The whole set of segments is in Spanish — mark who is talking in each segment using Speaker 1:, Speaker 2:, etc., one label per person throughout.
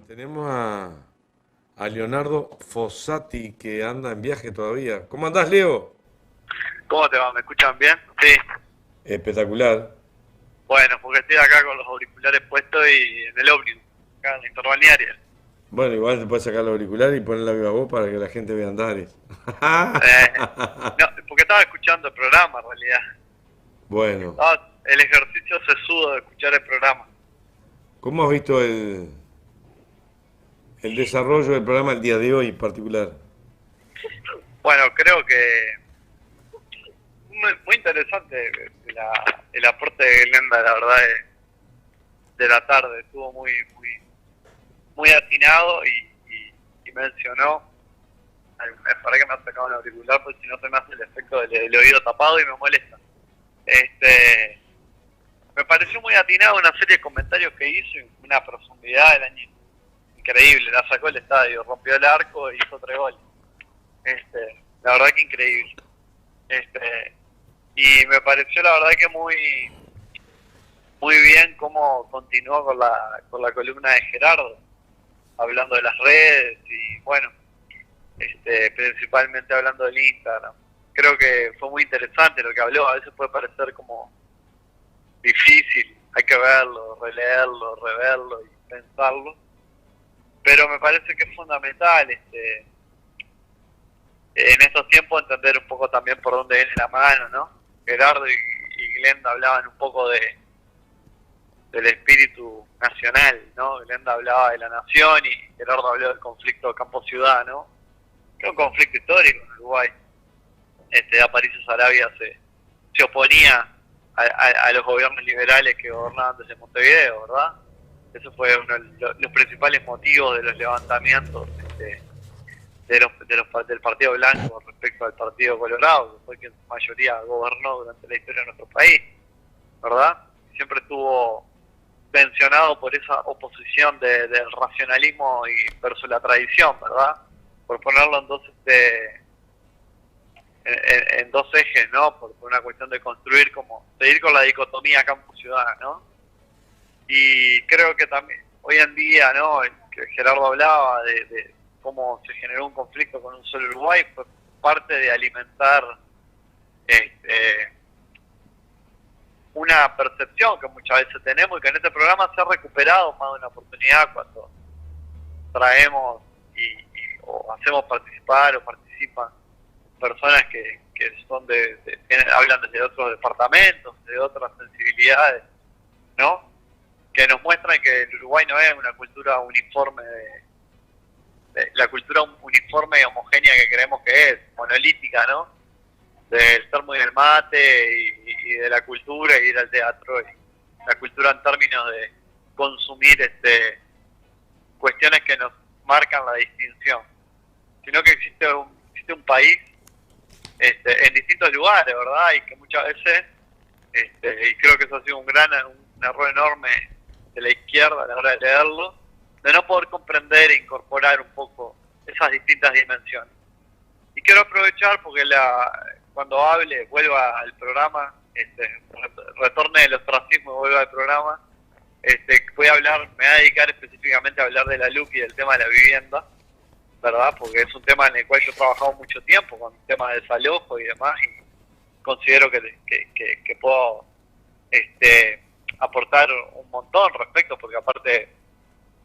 Speaker 1: Tenemos a Leonardo Fossati que anda en viaje todavía. ¿Cómo andás, Leo?
Speaker 2: ¿Cómo te va? ¿Me escuchan bien? Sí.
Speaker 1: Espectacular.
Speaker 2: Bueno, porque estoy acá con los auriculares puestos y en el ómnibus, acá en la interbalnearia.
Speaker 1: Bueno, igual te puedes sacar el auricular y poner la viva voz para que la gente vea Andares.
Speaker 2: No, porque estaba escuchando el programa en realidad.
Speaker 1: Bueno,
Speaker 2: El ejercicio sesudo de escuchar el programa.
Speaker 1: ¿cómo has visto el desarrollo del programa el día de hoy en particular?
Speaker 2: Bueno, creo que muy interesante el aporte de Glenda, la verdad, de la tarde. Estuvo muy atinado y mencionó. Para que me ha sacado el auricular, pues si no se me hace el efecto del oído tapado y me molesta. Me pareció muy atinado una serie de comentarios que hizo y una profundidad del año increíble. La sacó del estadio, rompió el arco y hizo 3 goles. La verdad que increíble. Y me pareció la verdad que muy bien cómo continuó con la columna de Gerardo, hablando de las redes y bueno, principalmente hablando del Instagram. Creo que fue muy interesante lo que habló. A veces puede parecer como difícil, hay que verlo, releerlo, reverlo y pensarlo, pero me parece que es fundamental en estos tiempos entender un poco también por dónde viene la mano, ¿no? Gerardo y Glenda hablaban un poco del espíritu nacional, ¿no? Glenda hablaba de la nación y Gerardo habló del conflicto campo-ciudad, ¿no? Que es un conflicto histórico en Uruguay. Aparicio Saravia se oponía a los gobiernos liberales que gobernaban desde Montevideo, ¿verdad? Eso fue uno de los principales motivos de los levantamientos del Partido Blanco respecto al Partido Colorado, que fue quien en mayoría gobernó durante la historia de nuestro país, ¿verdad? Siempre estuvo tensionado por esa oposición del racionalismo y versus la tradición, ¿verdad? Por ponerlo en dos ejes, ¿no? Por una cuestión de construir, como seguir con la dicotomía campo-ciudad, ¿no? Y creo que también hoy en día, ¿no? Que Gerardo hablaba de cómo se generó un conflicto con un solo Uruguay, fue parte de alimentar una percepción que muchas veces tenemos y que en este programa se ha recuperado más de una oportunidad cuando traemos o hacemos participar o participan personas que son hablan desde otros departamentos, de otras sensibilidades, ¿no? Que nos muestran que el Uruguay no es una cultura uniforme, la cultura uniforme y homogénea que creemos que es, monolítica, ¿no? Del termo y del mate y de la cultura y ir al teatro, y la cultura en términos de consumir cuestiones que nos marcan la distinción, sino que existe un país en distintos lugares, ¿verdad? Y que muchas veces, y creo que eso ha sido un error enorme de la izquierda a la hora de leerlo, de no poder comprender e incorporar un poco esas distintas dimensiones. Y quiero aprovechar porque cuando hable, vuelva al programa, retorne del ostracismo y vuelva al programa, me voy a dedicar específicamente a hablar de la LUC y del tema de la vivienda, ¿verdad? Porque es un tema en el cual yo he trabajado mucho tiempo con el tema de desalojo y demás, y considero que puedo aportar un montón respecto, porque aparte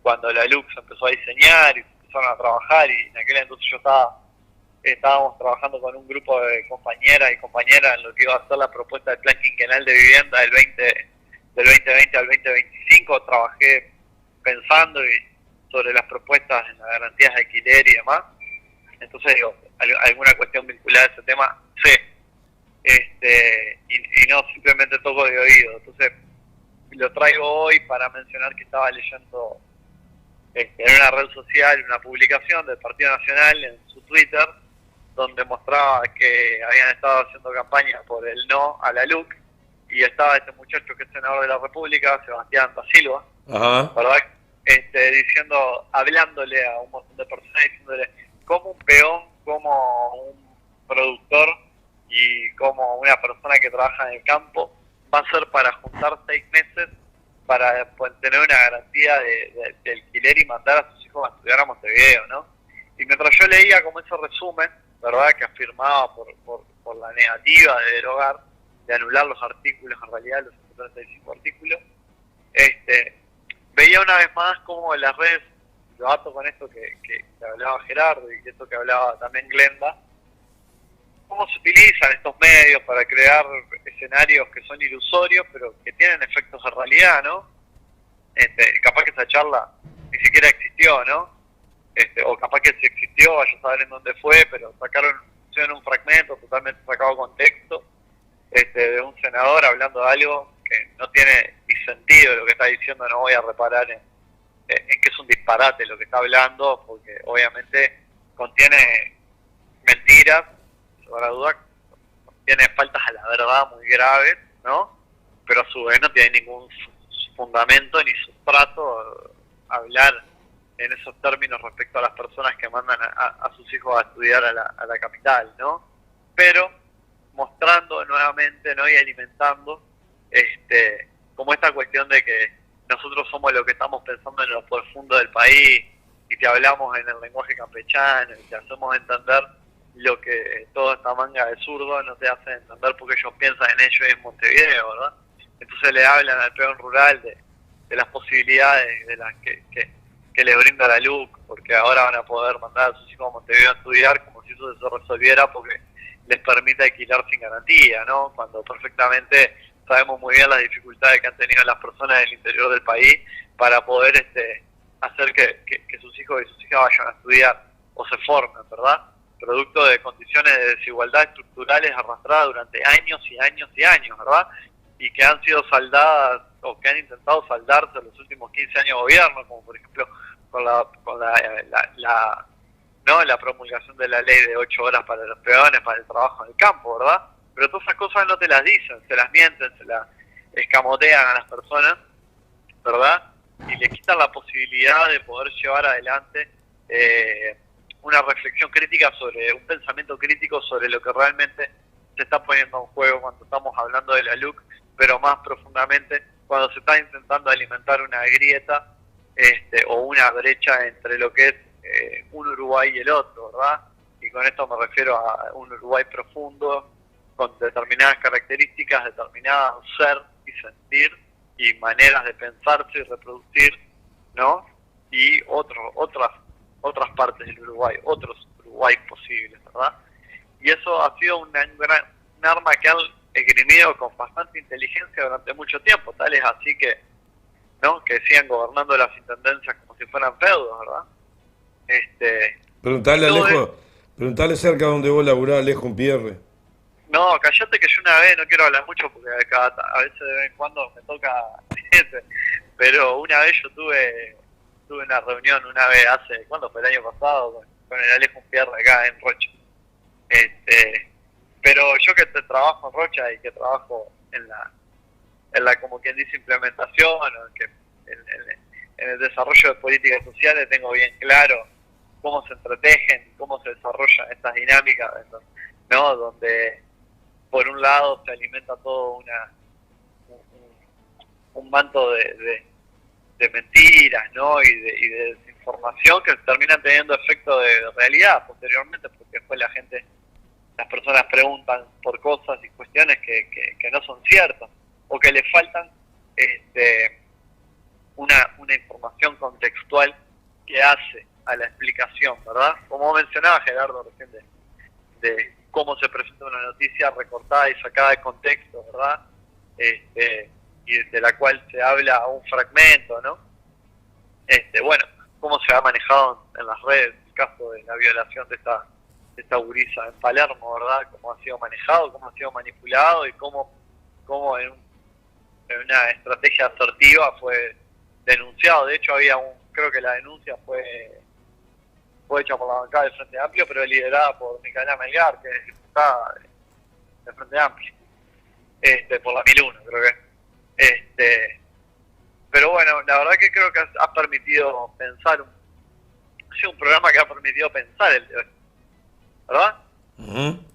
Speaker 2: cuando la LUC se empezó a diseñar y se empezaron a trabajar, y en aquel entonces estábamos trabajando con un grupo de compañeras y compañeras en lo que iba a ser la propuesta del plan quinquenal de vivienda del 2020 al 2025, trabajé pensando sobre las propuestas en las garantías de alquiler y demás. Entonces digo, alguna cuestión vinculada a ese tema, sé, y no simplemente toco de oído. Entonces lo traigo hoy para mencionar que estaba leyendo en una red social una publicación del Partido Nacional en su Twitter, donde mostraba que habían estado haciendo campaña por el no a la LUC, y estaba este muchacho que es senador de la República, Sebastián da Silva,
Speaker 1: Ajá.
Speaker 2: ¿verdad? Hablándole a un montón de personas, diciéndole como un peón, como un productor y como una persona que trabaja en el campo va a ser para juntar 6 meses para tener una garantía de alquiler y mandar a sus hijos a estudiar a Montevideo, ¿no? Y mientras yo leía como ese resumen, ¿verdad?, que afirmaba por la negativa de derogar, de anular los artículos, en realidad los 135 artículos, veía una vez más cómo en las redes, lo ato con esto que hablaba Gerardo y esto que hablaba también Glenda, cómo se utilizan estos medios para crear escenarios que son ilusorios, pero que tienen efectos de realidad, ¿no? Capaz que esa charla ni siquiera existió, ¿no? O capaz que si existió, vaya a saber en dónde fue, pero pusieron un fragmento totalmente sacado de contexto, de un senador hablando de algo que no tiene ni sentido lo que está diciendo. No voy a reparar en que es un disparate lo que está hablando, porque obviamente contiene mentiras, sin duda, tiene faltas a la verdad muy graves, ¿no? Pero a su vez no tiene ningún fundamento ni sustrato hablar en esos términos respecto a las personas que mandan a sus hijos a estudiar a la capital, ¿no? Pero mostrando nuevamente, ¿no?, y alimentando como esta cuestión de que nosotros somos lo que estamos pensando en lo profundo del país, y te hablamos en el lenguaje campechano y te hacemos entender lo que toda esta manga de zurdo no te hace entender, porque ellos piensan en ellos y en Montevideo, ¿verdad? Entonces le hablan al peón rural de las posibilidades de las que les brinda la LUC, porque ahora van a poder mandar a sus hijos a Montevideo a estudiar como si eso se resolviera porque les permite alquilar sin garantía, ¿no? Cuando perfectamente sabemos muy bien las dificultades que han tenido las personas del interior del país para poder hacer que sus hijos y sus hijas vayan a estudiar o se formen, ¿verdad? Producto de condiciones de desigualdad estructurales arrastradas durante años y años y años, ¿verdad? Y que han sido saldadas, o que han intentado saldarse en los últimos 15 años de gobierno, como por ejemplo con la promulgación de la ley de 8 horas para los peones, para el trabajo en el campo, ¿verdad? Pero todas esas cosas no te las dicen, se las mienten, se las escamotean a las personas, ¿verdad? Y le quitan la posibilidad de poder llevar adelante una reflexión crítica un pensamiento crítico sobre lo que realmente se está poniendo en juego cuando estamos hablando de la LUC, pero más profundamente cuando se está intentando alimentar una grieta o una brecha entre lo que es un Uruguay y el otro, ¿verdad? Y con esto me refiero a un Uruguay profundo, con determinadas características, determinados ser y sentir y maneras de pensarse y reproducir, ¿no? Y otras partes del Uruguay, otros Uruguay posibles, ¿verdad? Y eso ha sido un arma que han esgrimido con bastante inteligencia durante mucho tiempo, tal es así que, ¿no?, que sigan gobernando las intendencias como si fueran feudos, ¿verdad?
Speaker 1: Preguntale a Alejo, preguntale cerca donde vos laburás, Alejo Pierre.
Speaker 2: No, callate que yo una vez, no quiero hablar mucho porque a veces de vez en cuando me toca, pero una vez yo tuve una reunión una vez ¿cuándo fue? El año pasado, con el Alejo Pierre acá en Rocha. Pero yo que trabajo en Rocha y que trabajo en la como quien dice implementación, o que en el desarrollo de políticas sociales, tengo bien claro cómo se entretejen, cómo se desarrollan estas dinámicas, ¿no? Donde por un lado se alimenta todo un manto de mentiras, ¿no? y de desinformación que terminan teniendo efecto de realidad posteriormente, porque después las personas preguntan por cosas y cuestiones que no son ciertas, o que le faltan una información contextual que hace a la explicación, ¿verdad? Como mencionaba Gerardo recién de cómo se presenta una noticia recortada y sacada de contexto, ¿verdad? Y de la cual se habla un fragmento, ¿no? Bueno, cómo se ha manejado en las redes el caso de la violación de esta gurisa en Palermo, ¿verdad? Cómo ha sido manejado, cómo ha sido manipulado y cómo en una estrategia asertiva fue denunciado. De hecho, creo que la denuncia fue hecha por la bancada del Frente Amplio, pero liderada por Micaela Melgar, que es diputada del Frente Amplio, por la 1001, creo que. Pero bueno, la verdad que creo que ha permitido pensar, ha sido un programa que ha permitido pensar el de hoy, ¿verdad?
Speaker 1: Uh-huh.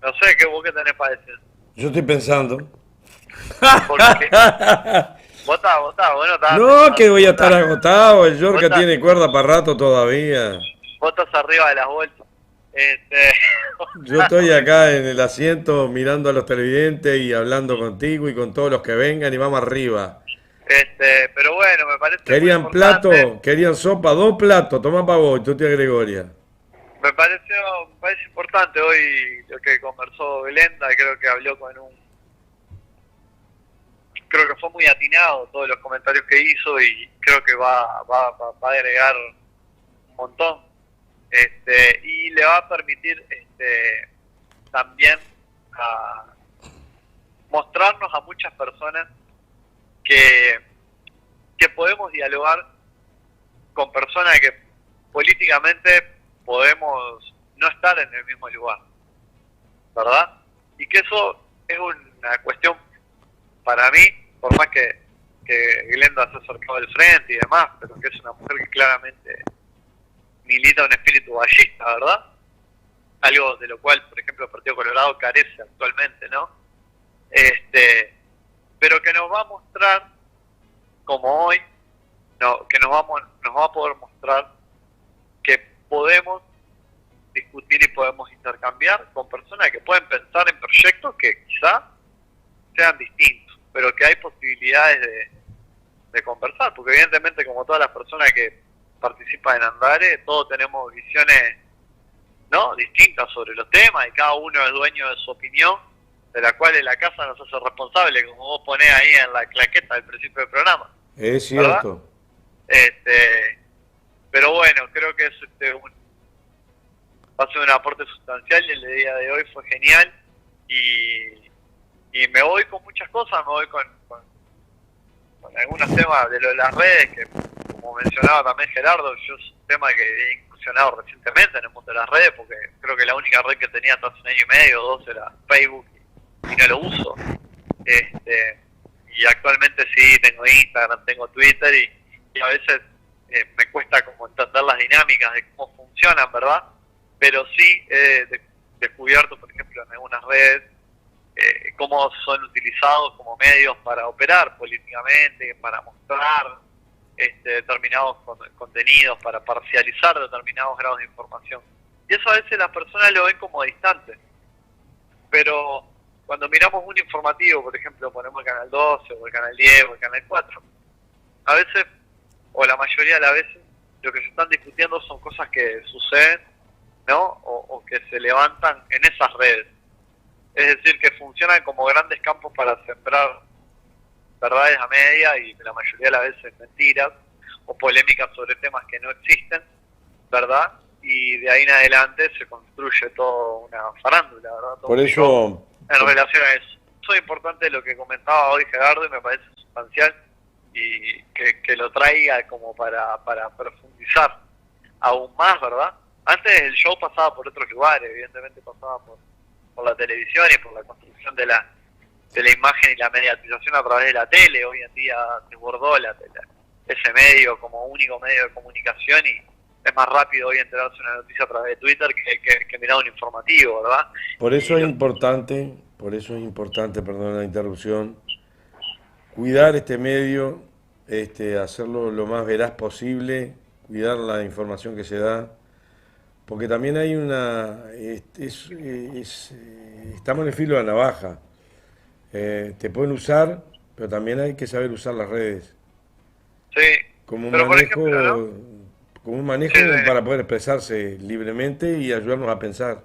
Speaker 2: No sé, ¿vos qué tenés para decir?
Speaker 1: Yo estoy pensando.
Speaker 2: Porque vos no estás
Speaker 1: No, que
Speaker 2: pensando,
Speaker 1: voy a estar agotado, el
Speaker 2: vos
Speaker 1: Yorka
Speaker 2: estás,
Speaker 1: tiene cuerda para rato todavía.
Speaker 2: vos estás arriba de las bolsas. Este,
Speaker 1: Yo estoy acá en el asiento mirando a los televidentes y hablando contigo y con todos los que vengan y vamos arriba.
Speaker 2: pero bueno, me parece muy
Speaker 1: Querían
Speaker 2: importante.
Speaker 1: plato, querían sopa, dos platos, toma para vos, tú tía Gregoria.
Speaker 2: Me parece importante hoy lo que conversó Glenda, creo que habló creo que fue muy atinado todos los comentarios que hizo y creo que va a agregar un montón. Y le va a permitir también a mostrarnos a muchas personas que, que podemos dialogar con personas que políticamente podemos no estar en el mismo lugar, ¿verdad? Y que eso es una cuestión para mí, por más que Glenda se ha acercado del frente y demás, pero que es una mujer que claramente milita un espíritu ballista, ¿verdad? Algo de lo cual, por ejemplo, el Partido Colorado carece actualmente, ¿no? Pero que nos va a mostrar, como hoy, que nos va a poder mostrar que podemos discutir y podemos intercambiar con personas que pueden pensar en proyectos que quizá sean distintos, pero que hay posibilidades de conversar, porque evidentemente como todas las personas que participan en Andare, todos tenemos visiones, ¿no?, distintas sobre los temas y cada uno es dueño de su opinión, de la cual en la casa nos hace responsable, como vos ponés ahí en la claqueta del principio del programa.
Speaker 1: Es
Speaker 2: ¿Verdad?
Speaker 1: cierto.
Speaker 2: Pero bueno, creo que es va a ser un aporte sustancial y el día de hoy fue genial y me voy con muchas cosas, me voy con algunos temas de lo de las redes que, como mencionaba también Gerardo, yo es un tema que he incursionado recientemente en el mundo de las redes porque creo que la única red que tenía hasta hace un año y medio o dos era Facebook y no lo uso. Y actualmente sí tengo Instagram, tengo Twitter y a veces me cuesta como entender las dinámicas de cómo funcionan, ¿verdad? Pero sí he descubierto, por ejemplo, en algunas redes cómo son utilizados como medios para operar políticamente, para mostrar determinados contenidos, para parcializar determinados grados de información. Y eso a veces las personas lo ven como distante. Pero cuando miramos un informativo, por ejemplo, ponemos el canal 12 o el canal 10 o el canal 4, a veces, o la mayoría de las veces, lo que se están discutiendo son cosas que suceden, ¿no? O que se levantan en esas redes. Es decir, que funcionan como grandes campos para sembrar verdades a media y la mayoría de las veces mentiras o polémicas sobre temas que no existen, ¿verdad? Y de ahí en adelante se construye toda una farándula, ¿verdad? Todo
Speaker 1: Por
Speaker 2: un show
Speaker 1: eso,
Speaker 2: en relación a eso. Eso es importante lo que comentaba hoy Gerardo y me parece sustancial y que lo traiga como para profundizar aún más, ¿verdad? Antes el show pasaba por otros lugares, evidentemente pasaba por la televisión y por la construcción de la imagen y la mediatización a través de la tele. Hoy en día desbordó ese medio como único medio de comunicación y es más rápido hoy enterarse de una noticia a través de Twitter que mirar un informativo, ¿verdad?
Speaker 1: por
Speaker 2: Y
Speaker 1: eso es importante, perdón la interrupción, cuidar este medio, hacerlo lo más veraz posible, cuidar la información que se da, porque también hay estamos en el filo de la navaja. Te pueden usar, pero también hay que saber usar las redes
Speaker 2: sí,
Speaker 1: como un
Speaker 2: pero por
Speaker 1: manejo,
Speaker 2: ejemplo, ¿no?
Speaker 1: como un manejo
Speaker 2: Sí,
Speaker 1: para poder expresarse libremente y ayudarnos a pensar.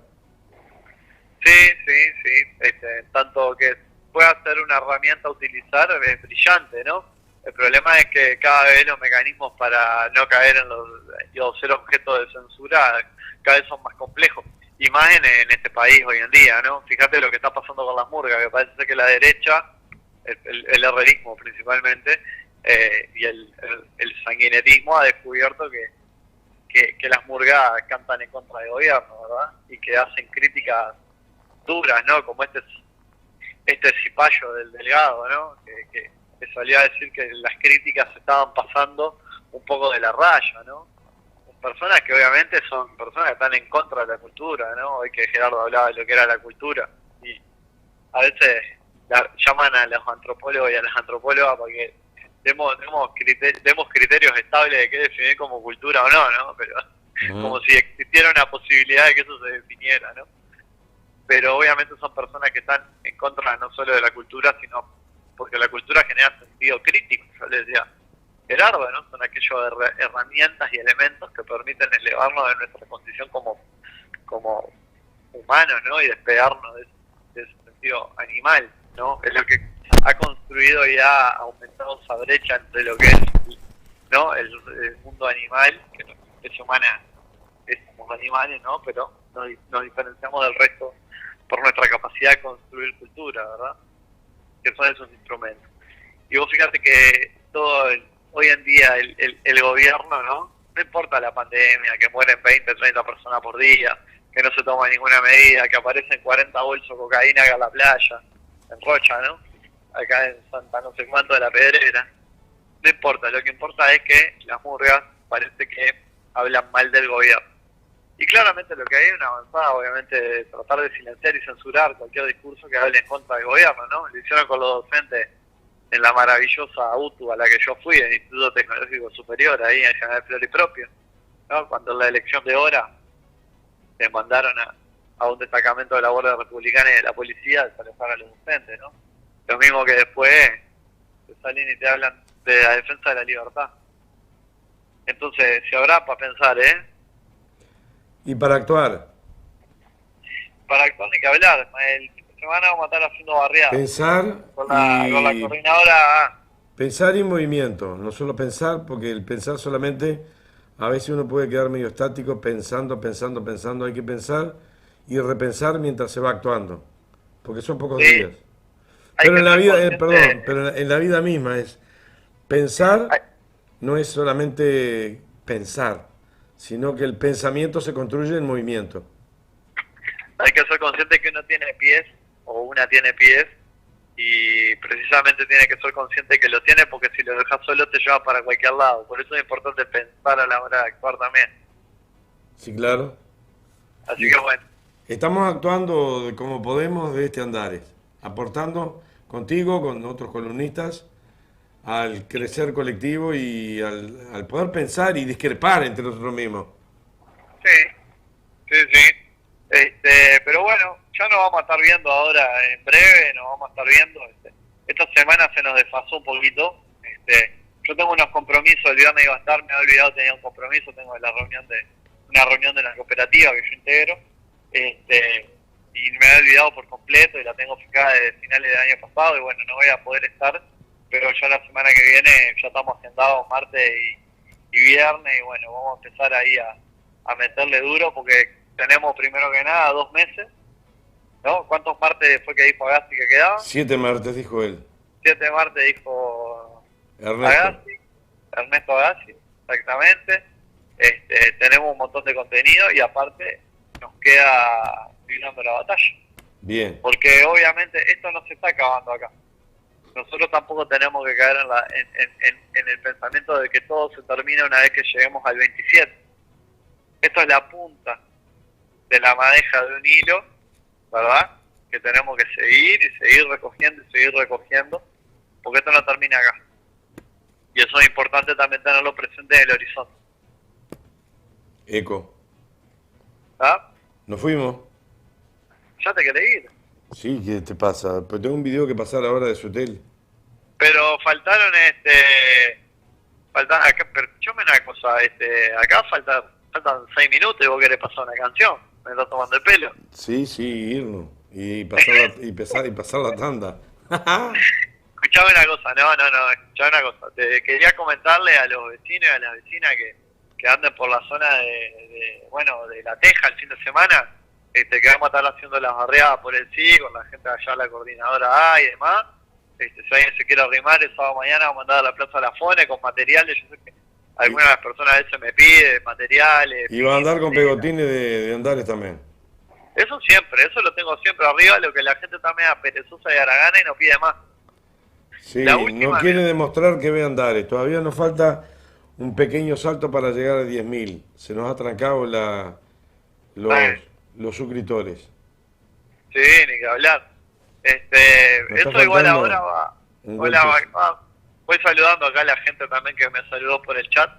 Speaker 2: sí, tanto que pueda ser una herramienta a utilizar es brillante, ¿no? El problema es que cada vez los mecanismos para no caer en ser objeto de censura cada vez son más complejos, y más en este país hoy en día, ¿no? Fíjate lo que está pasando con las murgas, que parece que la derecha, el herrerismo principalmente, y el sanguinetismo ha descubierto que las murgas cantan en contra del gobierno, ¿verdad? Y que hacen críticas duras, ¿no? Como este cipayo del Delgado, ¿no? Que solía decir que las críticas se estaban pasando un poco de la raya, ¿no? Personas que obviamente son personas que están en contra de la cultura, ¿no? Hoy que Gerardo hablaba de lo que era la cultura y a veces llaman a los antropólogos y a las antropólogas para que demos criterios estables de qué definir como cultura o no, ¿no? Pero como si existiera una posibilidad de que eso se definiera, ¿no? Pero obviamente son personas que están en contra no solo de la cultura, sino porque la cultura genera sentido crítico. Yo les decía, Gerardo, ¿no? Son aquellas herramientas y elementos que permiten elevarnos de nuestra condición como humanos, ¿no? Y despegarnos de ese sentido animal, ¿no? Es lo que ha construido y ha aumentado esa brecha entre lo que es, ¿no? El mundo animal, que la especie humana somos animales, ¿no? Pero nos diferenciamos del resto por nuestra capacidad de construir cultura, ¿verdad? Que son esos instrumentos. Y vos fíjate que hoy en día el gobierno, no importa la pandemia, que mueren 20, 30 personas por día, que no se toma ninguna medida, que aparecen 40 bolsos de cocaína acá en la playa, en Rocha, ¿no? Acá en Santa no sé cuánto de la Pedrera. No importa, lo que importa es que las murgas parece que hablan mal del gobierno. Y claramente lo que hay es una avanzada, obviamente, de tratar de silenciar y censurar cualquier discurso que hable en contra del gobierno, ¿no? Lo hicieron con los docentes en la maravillosa UTU a la que yo fui, el Instituto Tecnológico Superior, ahí en General Flores Propio, ¿no? Cuando en la elección de hora le mandaron a un destacamento de la Guardia Republicana y de la policía a desalojar a los docentes, ¿no? Lo mismo que después te salen y te hablan de la defensa de la libertad. Entonces, si habrá para pensar,
Speaker 1: Y para actuar.
Speaker 2: Para actuar ni que hablar. El fin de semana vamos a estar haciendo barriadas.
Speaker 1: Pensar
Speaker 2: con la
Speaker 1: y...
Speaker 2: coordinadora.
Speaker 1: Pensar y movimiento, no solo pensar, porque el pensar solamente, a veces uno puede quedar medio estático pensando, hay que pensar y repensar mientras se va actuando, porque son pocos
Speaker 2: Sí,
Speaker 1: días. Pero en la vida, pero en la vida misma es pensar,
Speaker 2: Hay,
Speaker 1: no es solamente pensar, sino que el pensamiento se construye en movimiento.
Speaker 2: hay que ser consciente que uno tiene pies, o una tiene pies, y precisamente tiene que ser consciente que lo tiene, porque si lo dejas solo te lleva para cualquier lado. Por eso es importante pensar a la hora de actuar también.
Speaker 1: Sí, claro.
Speaker 2: Así que bueno.
Speaker 1: Estamos actuando como podemos de este Andares, aportando contigo, con otros columnistas, al crecer colectivo y al poder pensar y discrepar entre nosotros mismos.
Speaker 2: Sí. Pero bueno, ya nos vamos a estar viendo ahora en breve, nos vamos a estar viendo. Esta semana se nos desfasó un poquito. Yo tengo unos compromisos, el viernes iba a estar, me he olvidado, tenía un compromiso, tengo una reunión de la cooperativa que yo integro, y me he olvidado por completo y la tengo fijada desde finales del año pasado y bueno, no voy a poder estar, pero ya la semana que viene ya estamos agendados martes y viernes y bueno, vamos a empezar ahí a meterle duro porque tenemos primero que nada 2 meses, ¿no? ¿Cuántos martes fue que dijo Agassi que quedaban?
Speaker 1: 7 martes, dijo él.
Speaker 2: 7 martes dijo
Speaker 1: Ernesto.
Speaker 2: Ernesto Agassi, exactamente. Tenemos un montón de contenido y aparte nos queda librando la batalla.
Speaker 1: Bien.
Speaker 2: Porque obviamente esto no se está acabando acá. Nosotros tampoco tenemos que caer en el pensamiento de que todo se termina una vez que lleguemos al 27. Esto es la punta de la madeja de un hilo, ¿verdad? Que tenemos que seguir y seguir recogiendo, porque esto no termina acá. Y eso es importante también tenerlo presente en el horizonte.
Speaker 1: Eco.
Speaker 2: ¿Ah?
Speaker 1: ¿Nos fuimos?
Speaker 2: ¿Ya te querés ir?
Speaker 1: Sí, ¿qué te pasa? Pero tengo un video que pasar ahora de su hotel.
Speaker 2: Pero faltaron acá, pero escuchame una cosa, acá faltan 6 minutos y vos querés pasar una canción, me estás tomando el pelo.
Speaker 1: Sí, irnos. Y pasar la tanda.
Speaker 2: Escuchame una cosa, escuchame una cosa, te quería comentarle a los vecinos y a las vecinas que anden por la zona de La Teja el fin de semana, que vamos a estar haciendo las barriadas por el sí, con la gente de allá, la coordinadora A y demás. Si alguien se quiere arrimar el sábado mañana, vamos a mandar a la Plaza La Fone con materiales. Yo sé que algunas de las personas a veces me piden materiales.
Speaker 1: Y va a andar con pegotines de Andares también.
Speaker 2: Eso siempre, eso lo tengo siempre arriba, lo que la gente también es perezosa y haragana y no pide más.
Speaker 1: Sí, no quiere demostrar que ve Andares. Todavía nos falta un pequeño salto para llegar a 10.000. Se nos ha trancado los suscriptores.
Speaker 2: Sí, ni que hablar. Eso igual ahora va voy saludando acá a la gente también que me saludó por el chat,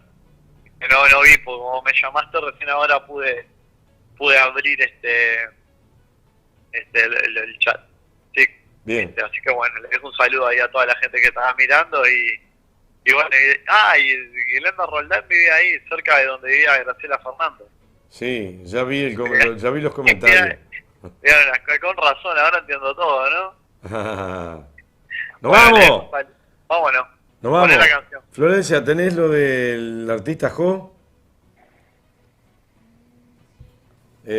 Speaker 2: que no vi, porque como me llamaste recién ahora pude abrir el chat. Sí,
Speaker 1: Bien.
Speaker 2: así que bueno, le dejo un saludo ahí a toda la gente que estaba mirando y bueno, y Glenda Roldán vivía ahí, cerca de donde vivía Graciela Fernando.
Speaker 1: Sí, ya vi ya vi los comentarios.
Speaker 2: Con razón, ahora entiendo todo, ¿no?
Speaker 1: ¡Nos
Speaker 2: Bueno,
Speaker 1: vamos!
Speaker 2: Vámonos.
Speaker 1: Nos
Speaker 2: Poné
Speaker 1: vamos.
Speaker 2: la canción.
Speaker 1: Florencia, ¿tenés lo del artista Jo?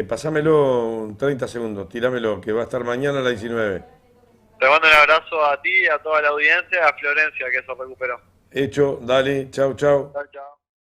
Speaker 1: Pasámelo 30 segundos, tirámelo, que va a estar mañana a las 19.
Speaker 2: Te mando un abrazo a ti, a toda la audiencia, a Florencia que se recuperó.
Speaker 1: Hecho, dale, chau, chau.
Speaker 2: Chao, chao.